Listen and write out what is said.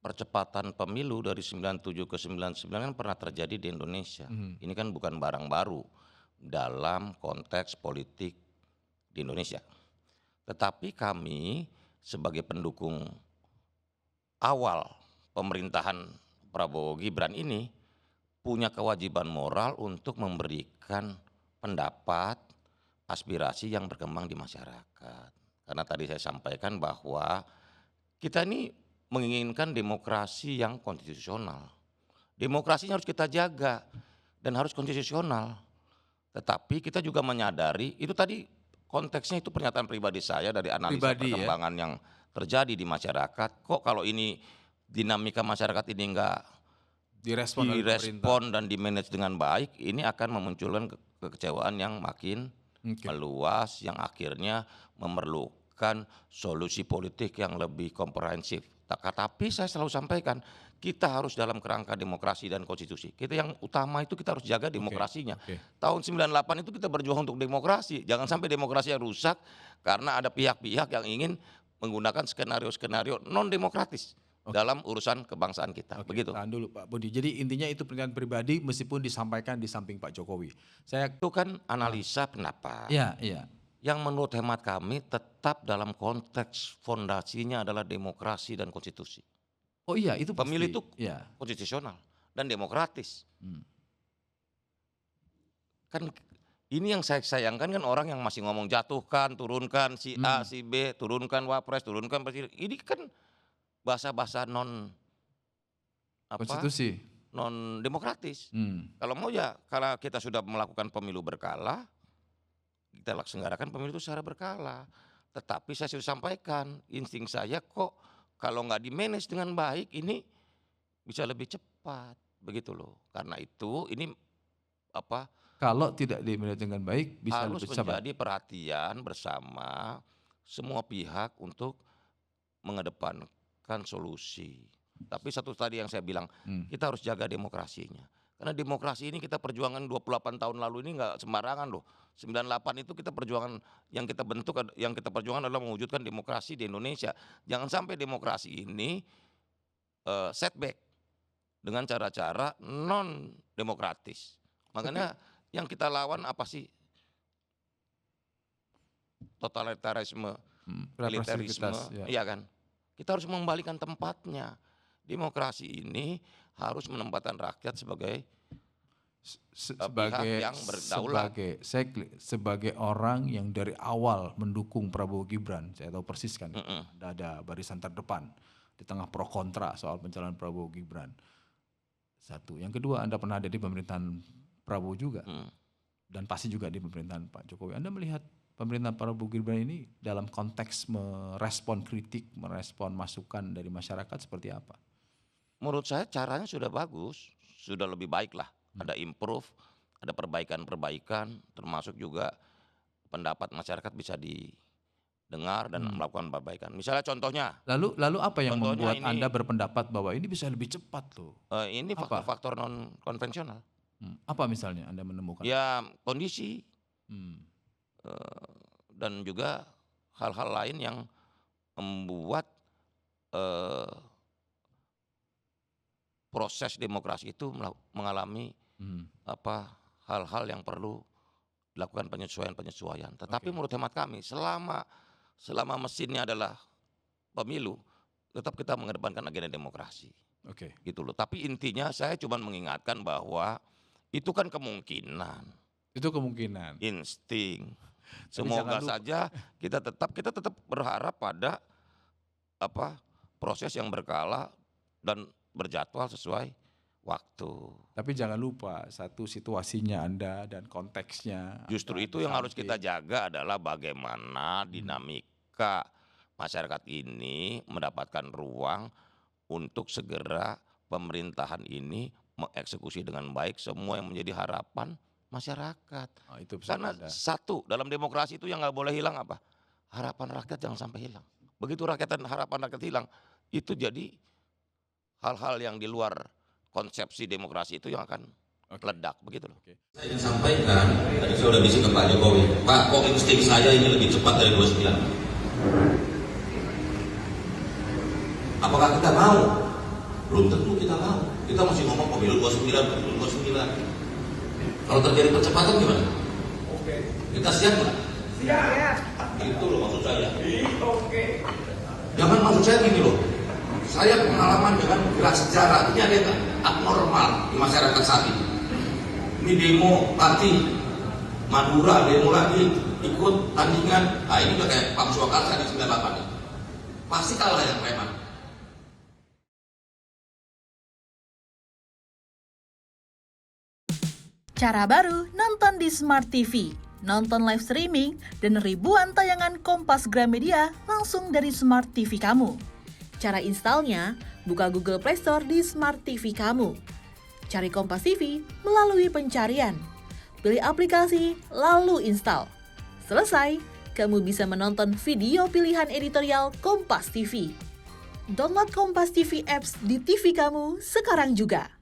percepatan pemilu dari 97 ke 99 kan pernah terjadi di Indonesia. Ini kan bukan barang baru dalam konteks politik di Indonesia. Tetapi kami sebagai pendukung awal pemerintahan Prabowo Gibran ini punya kewajiban moral untuk memberikan pendapat, aspirasi yang berkembang di masyarakat. Karena tadi saya sampaikan bahwa kita ini menginginkan demokrasi yang konstitusional. Demokrasinya harus kita jaga dan harus konstitusional. Tetapi kita juga menyadari, itu tadi konteksnya itu pernyataan pribadi saya dari analisa perkembangan yang terjadi di masyarakat. Kok kalau ini dinamika masyarakat ini enggak direspon dan dimanage dengan baik, ini akan memunculkan kekecewaan yang makin meluas, yang akhirnya memerlukan solusi politik yang lebih komprehensif. Tapi saya selalu sampaikan, kita harus dalam kerangka demokrasi dan konstitusi. Kita yang utama itu kita harus jaga demokrasinya. Tahun 98 itu kita berjuang untuk demokrasi. Jangan sampai demokrasi yang rusak karena ada pihak-pihak yang ingin menggunakan skenario-skenario non-demokratis dalam urusan kebangsaan kita. Begitu. Tahan dulu Pak Budi. Jadi intinya itu pernyataan pribadi meskipun disampaikan di samping Pak Jokowi. Itu kan analisa pendapat. Iya. Yang menurut hemat kami tetap dalam konteks fondasinya adalah demokrasi dan konstitusi. Oh iya, itu pasti. Pemilu itu konstitusional dan demokratis. Kan ini yang saya sayangkan kan orang yang masih ngomong jatuhkan, turunkan si A, si B, turunkan wapres, turunkan presiden. Ini kan bahasa-bahasa konstitusi, non demokratis. Kalau mau ya, kalau kita sudah melakukan pemilu berkala, kita laksanakan pemilu itu secara berkala. Tetapi saya sudah sampaikan, insting saya kok kalau nggak di-manage dengan baik ini bisa lebih cepat, begitu loh. Karena itu ini kalau tidak di-manage dengan baik bisa harus lebih cepat. menjadi perhatian bersama semua pihak untuk mengedepankan solusi. Tapi satu tadi yang saya bilang, kita harus jaga demokrasinya. Karena demokrasi ini kita perjuangan 28 tahun lalu ini nggak sembarangan loh. 98 itu kita perjuangan yang kita bentuk, yang kita perjuangan adalah mewujudkan demokrasi di Indonesia. Jangan sampai demokrasi ini setback dengan cara-cara non demokratis. Makanya yang kita lawan apa sih? Totalitarisme, militerisme, iya kan? Kita harus mengembalikan tempatnya. Demokrasi ini harus menempatkan rakyat sebagai pihak yang berdaulat. Sebagai orang yang dari awal mendukung Prabowo Gibran, saya tahu persis kan, ada barisan terdepan di tengah pro kontra soal pencalonan Prabowo Gibran. Satu, yang kedua Anda pernah ada di pemerintahan Prabowo juga, dan pasti juga di pemerintahan Pak Jokowi. Anda melihat pemerintahan Prabowo Gibran ini dalam konteks merespon kritik, merespon masukan dari masyarakat seperti apa? Menurut saya caranya sudah bagus, sudah lebih baik lah. Ada improve, ada perbaikan-perbaikan, termasuk juga pendapat masyarakat bisa didengar dan melakukan perbaikan. Misalnya contohnya. Lalu apa yang membuat Anda berpendapat bahwa ini bisa lebih cepat loh? Ini faktor-faktor non konvensional. Apa misalnya Anda menemukan? Ya kondisi dan juga hal-hal lain yang membuat proses demokrasi itu mengalami hal-hal yang perlu dilakukan penyesuaian. Tetapi menurut hemat kami selama mesinnya adalah pemilu, tetap kita mengedepankan agenda demokrasi. Gitu loh. Tapi intinya saya cuma mengingatkan bahwa itu kan kemungkinan. Itu kemungkinan. Insting. Semoga saja kita tetap berharap pada proses yang berkala dan berjadwal sesuai waktu. Tapi jangan lupa satu, situasinya Anda dan konteksnya. Justru itu yang harus kita jaga adalah bagaimana dinamika masyarakat ini mendapatkan ruang untuk segera pemerintahan ini mengeksekusi dengan baik semua yang menjadi harapan masyarakat. Karena satu, dalam demokrasi itu yang nggak boleh hilang apa? Harapan rakyat jangan sampai hilang. Begitu harapan rakyat hilang, itu jadi hal-hal yang di luar konsepsi demokrasi itu yang akan meledak, begitu loh. Saya ingin sampaikan, tadi saya sudah bisik ke Pak Jokowi, Pak, kok insting saya ini lebih cepat dari 29? Apakah kita mau Belum tentu kita mau. Kita masih ngomong pemilu 29, pemilu 29. Kalau terjadi percepatan gimana? Oke. Kita siap nggak? Siap. Itu loh maksud saya. Oke. Jangan maksud saya gini loh. Saya pengalaman dengan gerak sejarah, ini ada yang abnormal di masyarakat saat ini. Ini demo Pati, Madura, demo lagi, ikut tandingan. Nah ini udah kayak Pam Swakarsa di 98 ini. Pasti kalah yang preman. Cara baru nonton di Smart TV, nonton live streaming, dan ribuan tayangan Kompas Gramedia langsung dari Smart TV kamu. Cara installnya, buka Google Play Store di Smart TV kamu. Cari Kompas TV melalui pencarian. Pilih aplikasi, lalu install. Selesai, kamu bisa menonton video pilihan editorial Kompas TV. Download Kompas TV apps di TV kamu sekarang juga.